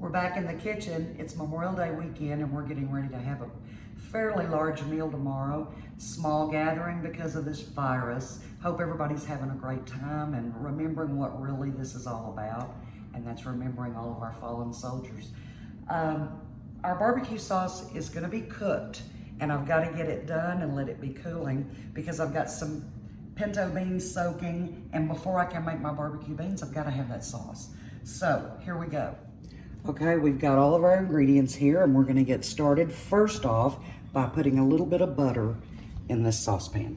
We're back in the kitchen. It's Memorial Day weekend and we're getting ready to have a fairly large meal tomorrow. Small gathering because of this virus. Hope everybody's having a great time and remembering what really this is all about. And that's remembering all of our fallen soldiers. Our barbecue sauce is gonna be cooked and I've gotta get it done and let it be cooling because I've got some pinto beans soaking, and before I can make my barbecue beans, I've gotta have that sauce. So here we go. Okay, we've got all of our ingredients here and we're gonna get started first off by putting a little bit of butter in this saucepan.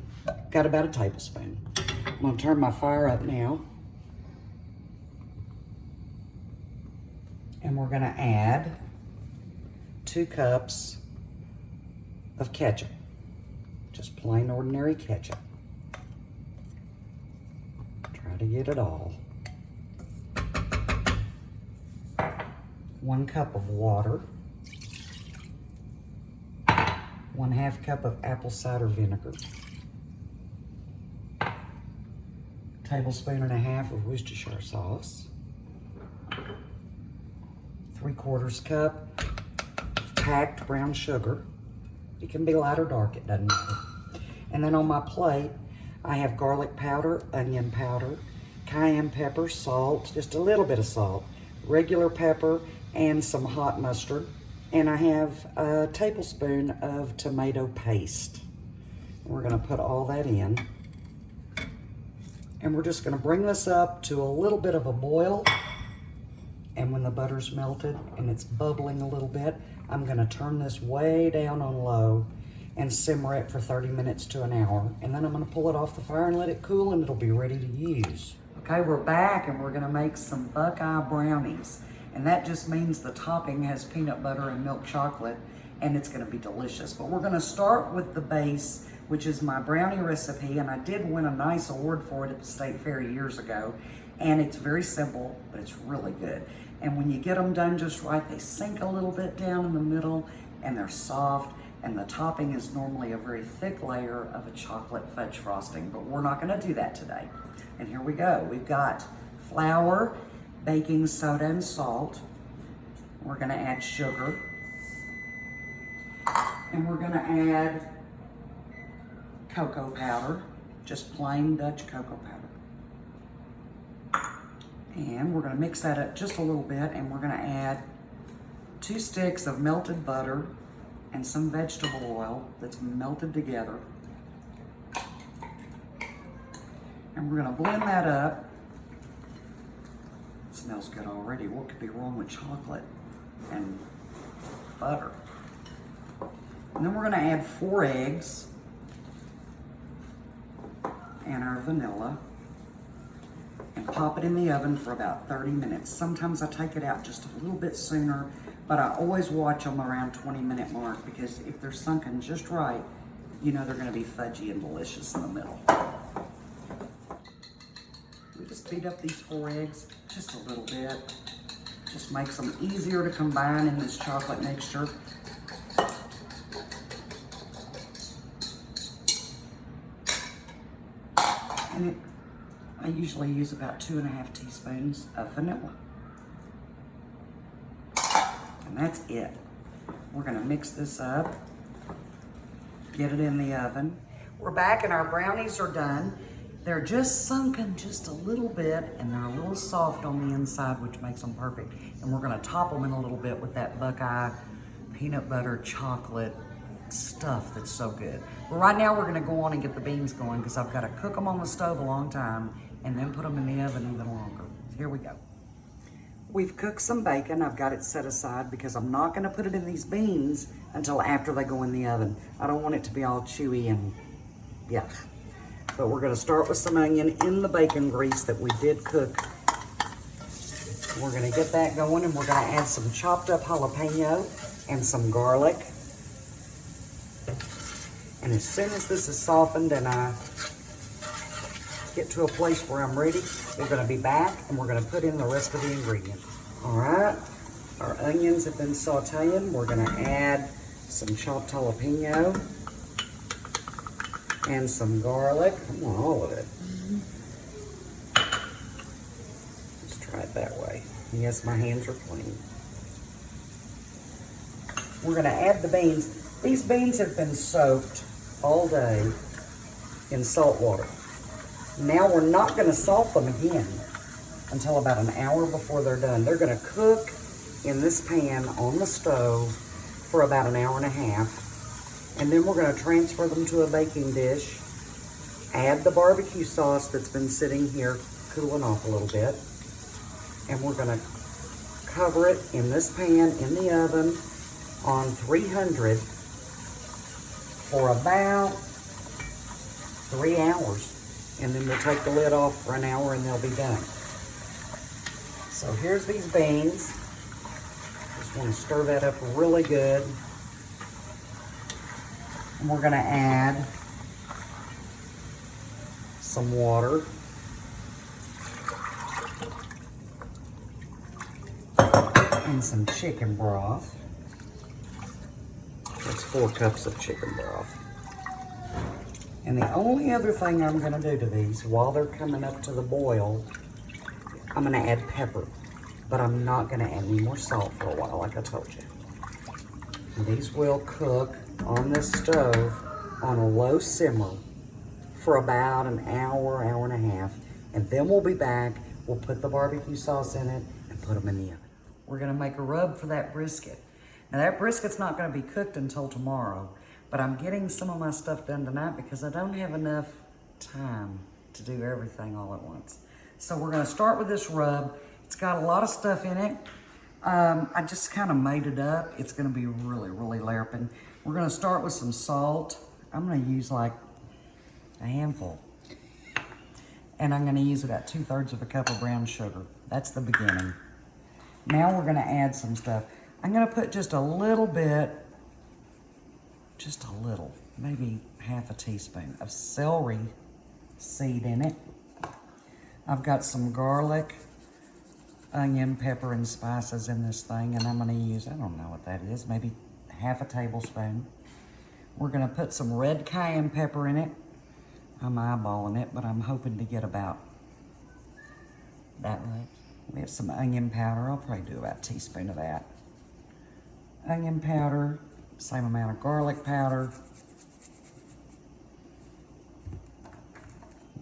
Got about a tablespoon. I'm gonna turn my fire up now. And we're gonna add 2 cups of ketchup. Just plain ordinary ketchup. Try to get it all. 1 cup of water. 1/2 cup of apple cider vinegar. 1.5 tablespoons of Worcestershire sauce. 3/4 cup of packed brown sugar. It can be light or dark, it doesn't matter. And then on my plate, I have garlic powder, onion powder, cayenne pepper, salt, just a little bit of salt, regular pepper, and some hot mustard. And I have a tablespoon of tomato paste. We're gonna put all that in. And we're just gonna bring this up to a little bit of a boil. And when the butter's melted and it's bubbling a little bit, I'm gonna turn this way down on low and simmer it for 30 minutes to an hour. And then I'm gonna pull it off the fire and let it cool and it'll be ready to use. Okay, we're back and we're gonna make some buckeye brownies. And that just means the topping has peanut butter and milk chocolate and it's gonna be delicious. But we're gonna start with the base, which is my brownie recipe, and I did win a nice award for it at the State Fair years ago. And it's very simple, but it's really good. And when you get them done just right, they sink a little bit down in the middle and they're soft. And the topping is normally a very thick layer of a chocolate fudge frosting, but we're not gonna do that today. And here we go. We've got flour, baking soda, and salt. We're gonna add sugar. And we're gonna add cocoa powder, just plain Dutch cocoa powder. And we're gonna mix that up just a little bit, and we're gonna add 2 sticks of melted butter and some vegetable oil that's melted together. And we're gonna blend that up. It smells good already. What could be wrong with chocolate and butter? And then we're gonna add 4 eggs and our vanilla and pop it in the oven for about 30 minutes. Sometimes I take it out just a little bit sooner, but I always watch them around 20-minute mark because if they're sunken just right, you know they're gonna be fudgy and delicious in the middle. We just beat up these 4 eggs just a little bit. Just makes them easier to combine in this chocolate mixture. And I usually use about 2.5 teaspoons of vanilla. And that's it. We're gonna mix this up, get it in the oven. We're back and our brownies are done. They're just sunken just a little bit and they're a little soft on the inside, which makes them perfect. And we're gonna top them in a little bit with that buckeye peanut butter chocolate stuff that's so good. But right now we're gonna go on and get the beans going because I've gotta cook them on the stove a long time and then put them in the oven even longer. Here we go. We've cooked some bacon. I've got it set aside because I'm not gonna put it in these beans until after they go in the oven. I don't want it to be all chewy and yuck. But we're gonna start with some onion in the bacon grease that we did cook. We're gonna get that going and we're gonna add some chopped up jalapeno and some garlic. And as soon as this is softened and I get to a place where I'm ready, we're gonna be back and we're gonna put in the rest of the ingredients. All right, our onions have been sauteing. We're gonna add some chopped jalapeno and some garlic. I want all of it. Let's try it that way. Yes, my hands are clean. We're gonna add the beans. These beans have been soaked all day in salt water. Now we're not gonna salt them again until about an hour before they're done. They're gonna cook in this pan on the stove for about an hour and a half. And then we're gonna transfer them to a baking dish, add the barbecue sauce that's been sitting here cooling off a little bit, and we're gonna cover it in this pan in the oven on 300 for about 3 hours. And then we'll take the lid off for an hour and they'll be done. So here's these beans. Just want to stir that up really good. And we're gonna add some water. And some chicken broth. That's 4 cups of chicken broth. And the only other thing I'm gonna do to these while they're coming up to the boil, I'm gonna add pepper, but I'm not gonna add any more salt for a while, like I told you. And these will cook on this stove on a low simmer for about an hour, hour and a half. And then we'll be back, we'll put the barbecue sauce in it and put them in the oven. We're gonna make a rub for that brisket. Now that brisket's not gonna be cooked until tomorrow, but I'm getting some of my stuff done tonight because I don't have enough time to do everything all at once. So we're gonna start with this rub. It's got a lot of stuff in it. I just kind of made it up. It's gonna be really, really larping. We're gonna start with some salt. I'm gonna use like a handful. And I'm gonna use about 2/3 of a cup of brown sugar. That's the beginning. Now we're gonna add some stuff. I'm gonna put just a little bit, just a little, maybe half a teaspoon of celery seed in it. I've got some garlic, onion, pepper, and spices in this thing, and I'm gonna use, I don't know what that is, maybe half a tablespoon. We're gonna put some red cayenne pepper in it. I'm eyeballing it, but I'm hoping to get about that much. We have some onion powder. I'll probably do about a teaspoon of that. Onion powder, same amount of garlic powder.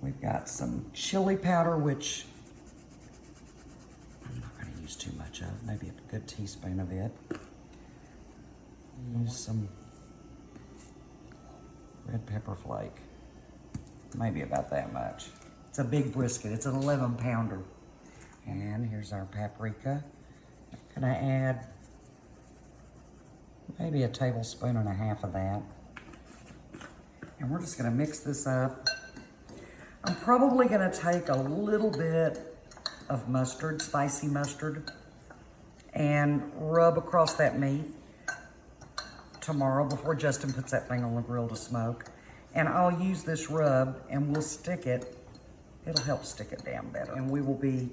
We've got some chili powder, which I'm not gonna use too much of, maybe a good teaspoon of it. Use some red pepper flake, maybe about that much. It's a big brisket, it's an 11-pounder. And here's our paprika. I'm gonna add maybe a tablespoon and a half of that. And we're just gonna mix this up. I'm probably gonna take a little bit of mustard, spicy mustard, and rub across that meat tomorrow before Justin puts that thing on the grill to smoke. And I'll use this rub and we'll stick it. It'll help stick it down better. And we will be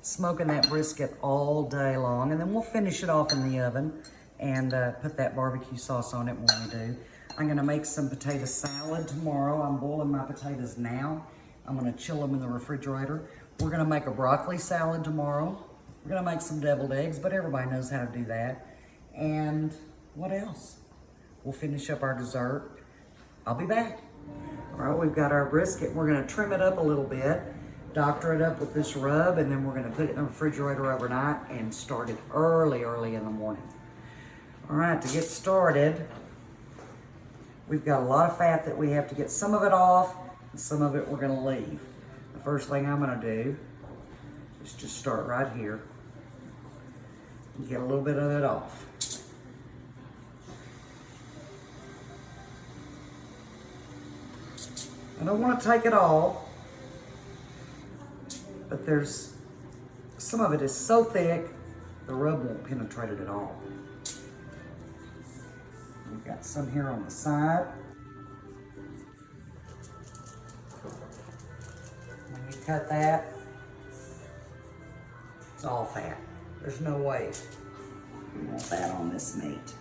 smoking that brisket all day long, and then we'll finish it off in the oven and put that barbecue sauce on it when we do. I'm gonna make some potato salad tomorrow. I'm boiling my potatoes now. I'm gonna chill them in the refrigerator. We're gonna make a broccoli salad tomorrow. We're gonna make some deviled eggs, but everybody knows how to do that. And what else? We'll finish up our dessert. I'll be back. All right, we've got our brisket. We're gonna trim it up a little bit, doctor it up with this rub, and then we're gonna put it in the refrigerator overnight and start it early in the morning. All right, to get started, we've got a lot of fat that we have to get some of it off, and some of it we're gonna leave. The first thing I'm gonna do is just start right here and get a little bit of it off. I don't want to take it all, but there's some of it is so thick, the rub won't penetrate it at all. We've got some here on the side. When you cut that, it's all fat. There's no way we want that on this meat.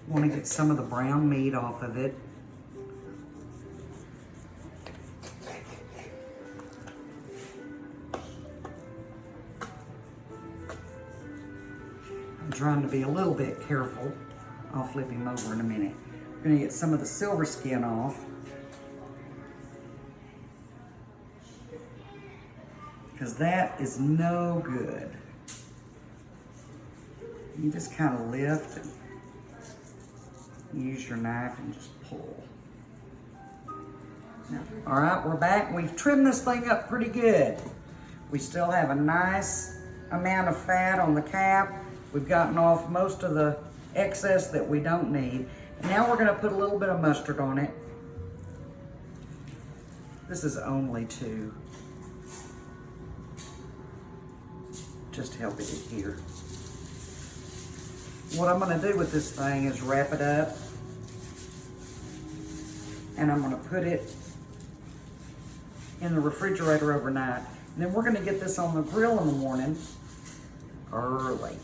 Want to get some of the brown meat off of it. trying to be a little bit careful. I'll flip him over in a minute. We're gonna get some of the silver skin off, because that is no good. You just kind of lift and use your knife and just pull. All right, we're back. We've trimmed this thing up pretty good. We still have a nice amount of fat on the cap. We've gotten off most of the excess that we don't need. Now we're gonna put a little bit of mustard on it. This is only to just help it adhere. What I'm gonna do with this thing is wrap it up, and I'm gonna put it in the refrigerator overnight. And then we're gonna get this on the grill in the morning early.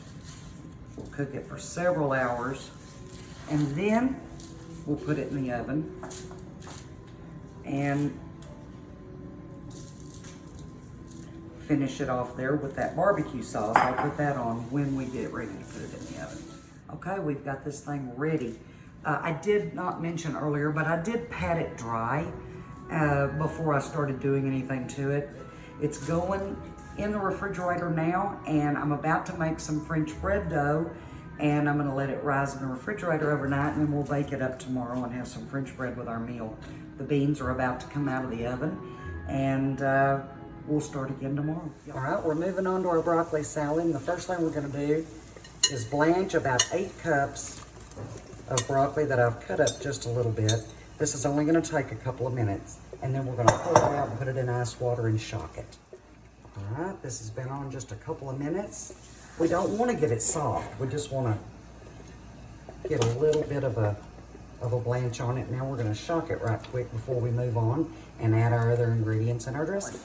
We'll cook it for several hours, and then we'll put it in the oven and finish it off there with that barbecue sauce. I'll put that on when we get ready to put it in the oven. Okay, we've got this thing ready. I did not mention earlier, but I did pat it dry before I started doing anything to it. It's going in the refrigerator now, and I'm about to make some French bread dough, and I'm gonna let it rise in the refrigerator overnight, and then we'll bake it up tomorrow and have some French bread with our meal. The beans are about to come out of the oven, and we'll start again tomorrow. All right, we're moving on to our broccoli salad. And the first thing we're gonna do is blanch about 8 cups of broccoli that I've cut up just a little bit. This is only gonna take a couple of minutes, and then we're gonna pull it out and put it in ice water and shock it. All right, this has been on just a couple of minutes. We don't want to get it soft. We just want to get a little bit of a blanch on it. Now we're going to shock it right quick before we move on and add our other ingredients in our dressing.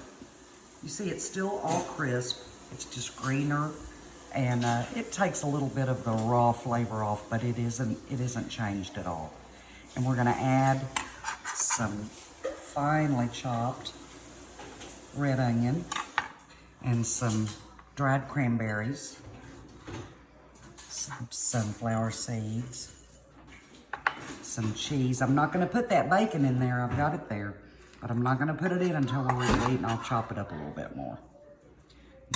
You see, it's still all crisp. It's just greener, and it takes a little bit of the raw flavor off, but it isn't changed at all. And we're going to add some finely chopped red onion and some dried cranberries, some sunflower seeds, some cheese. I'm not going to put that bacon in there. I've got it there, but I'm not going to put it in until we're ready to eat, and I'll chop it up a little bit more.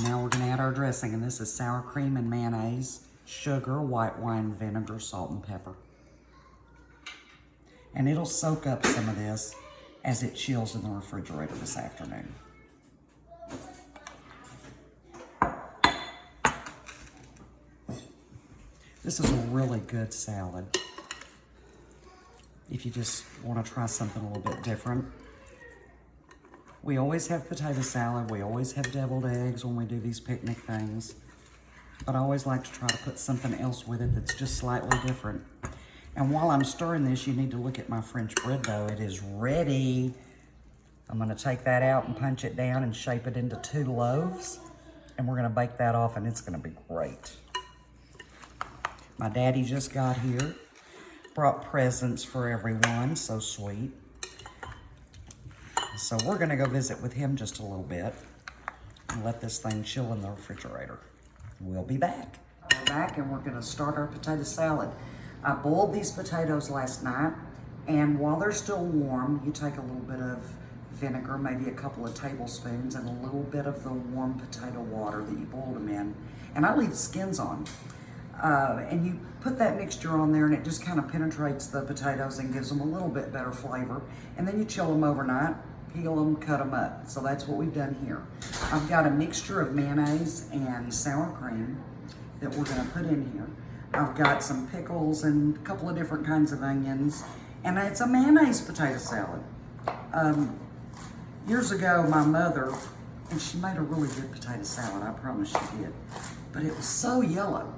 Now we're going to add our dressing, and this is sour cream and mayonnaise, sugar, white wine vinegar, salt, and pepper. And it'll soak up some of this as it chills in the refrigerator this afternoon. This is a really good salad if you just want to try something a little bit different. We always have potato salad. We always have deviled eggs when we do these picnic things. But I always like to try to put something else with it that's just slightly different. And while I'm stirring this, you need to look at my French bread dough. It is ready. I'm going to take that out and punch it down and shape it into 2 loaves. And we're going to bake that off, and it's going to be great. My daddy just got here, brought presents for everyone, so sweet. So we're gonna go visit with him just a little bit and let this thing chill in the refrigerator. We'll be back. We're back, and we're gonna start our potato salad. I boiled these potatoes last night, and while they're still warm, you take a little bit of vinegar, maybe a couple of tablespoons, and a little bit of the warm potato water that you boiled them in. And I leave the skins on. And you put that mixture on there, and it just kind of penetrates the potatoes and gives them a little bit better flavor. And then you chill them overnight, peel them, cut them up. So that's what we've done here. I've got a mixture of mayonnaise and sour cream that we're going to put in here. I've got some pickles and a couple of different kinds of onions, and it's a mayonnaise potato salad. Years ago, my mother, and she made a really good potato salad, I promise she did, but it was so yellow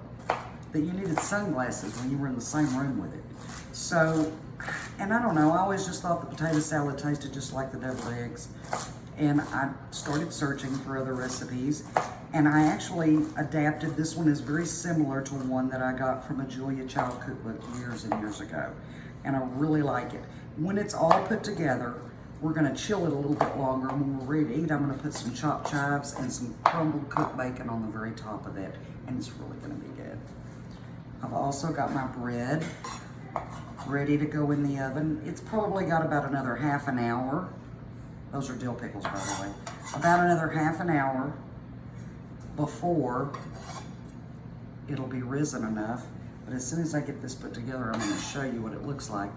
that you needed sunglasses when you were in the same room with it. So, and I don't know, I always just thought the potato salad tasted just like the deviled eggs. And I started searching for other recipes, and I actually adapted. This one is very similar to one that I got from a Julia Child cookbook years and years ago. And I really like it. When it's all put together, we're gonna chill it a little bit longer. When we're ready to eat, I'm gonna put some chopped chives and some crumbled cooked bacon on the very top of it, and it's really gonna be good. I've also got my bread ready to go in the oven. It's probably got about another half an hour. Those are dill pickles, by the way. About another half an hour before it'll be risen enough. But as soon as I get this put together, I'm going to show you what it looks like.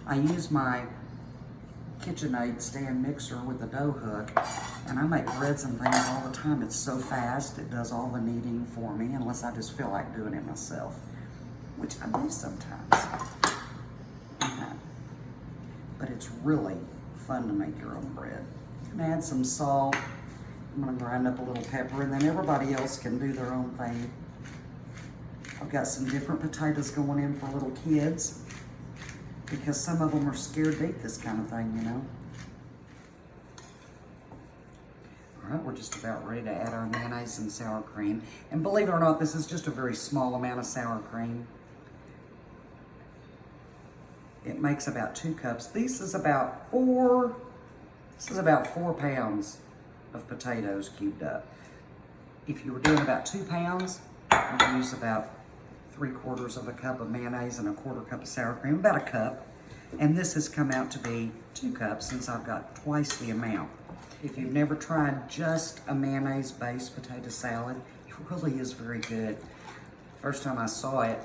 I use my KitchenAid stand mixer with the dough hook, and I make breads and things all the time. It's so fast, it does all the kneading for me, unless I just feel like doing it myself, which I do sometimes. But it's really fun to make your own bread. You can add some salt. I'm gonna grind up a little pepper, and then everybody else can do their own thing. I've got some different potatoes going in for little kids, because some of them are scared to eat this kind of thing, you know. All right, we're just about ready to add our mayonnaise and sour cream. And believe it or not, this is just a very small amount of sour cream. It makes about 2 cups. This is about 4 pounds of potatoes cubed up. If you were doing about 2 pounds, you would use about 3/4 of a cup of mayonnaise and 1/4 cup of sour cream, about a cup. And this has come out to be 2 cups since I've got twice the amount. If you've never tried just a mayonnaise-based potato salad, it really is very good. First time I saw it,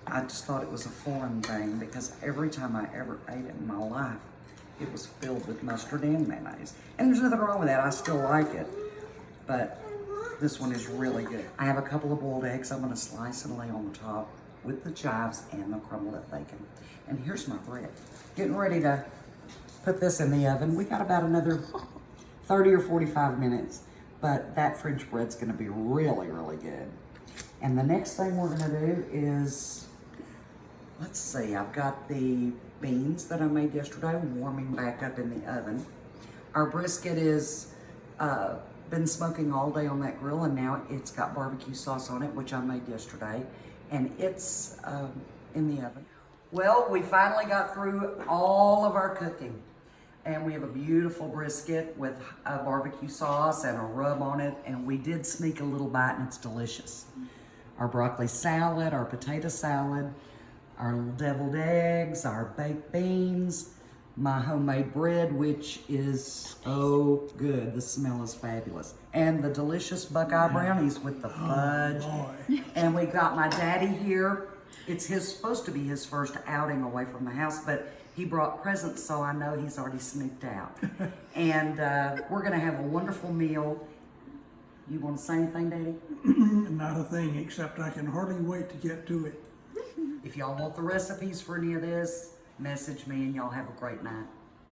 I just thought it was a foreign thing, because every time I ever ate it in my life, it was filled with mustard and mayonnaise. And there's nothing wrong with that, I still like it. But this one is really good. I have a couple of boiled eggs I'm gonna slice and lay on the top with the chives and the crumbled up bacon. And here's my bread. Getting ready to put this in the oven. We got about another 30 or 45 minutes, but that French bread's gonna be really, really good. And the next thing we're gonna do is, let's see, I've got the beans that I made yesterday warming back up in the oven. Our brisket is been smoking all day on that grill, and now it's got barbecue sauce on it, which I made yesterday, and it's in the oven. Well, we finally got through all of our cooking, and we have a beautiful brisket with a barbecue sauce and a rub on it, and we did sneak a little bite, and it's delicious. Our broccoli salad, our potato salad, our deviled eggs, our baked beans, my homemade bread, which is so good. The smell is fabulous. And the delicious buckeye brownies with the fudge. And we got my daddy here. It's supposed to be his first outing away from the house, but he brought presents, so I know he's already sneaked out. And we're gonna have a wonderful meal. You wanna say anything, Daddy? Not a thing, except I can hardly wait to get to it. If y'all want the recipes for any of this, message me, and y'all have a great night.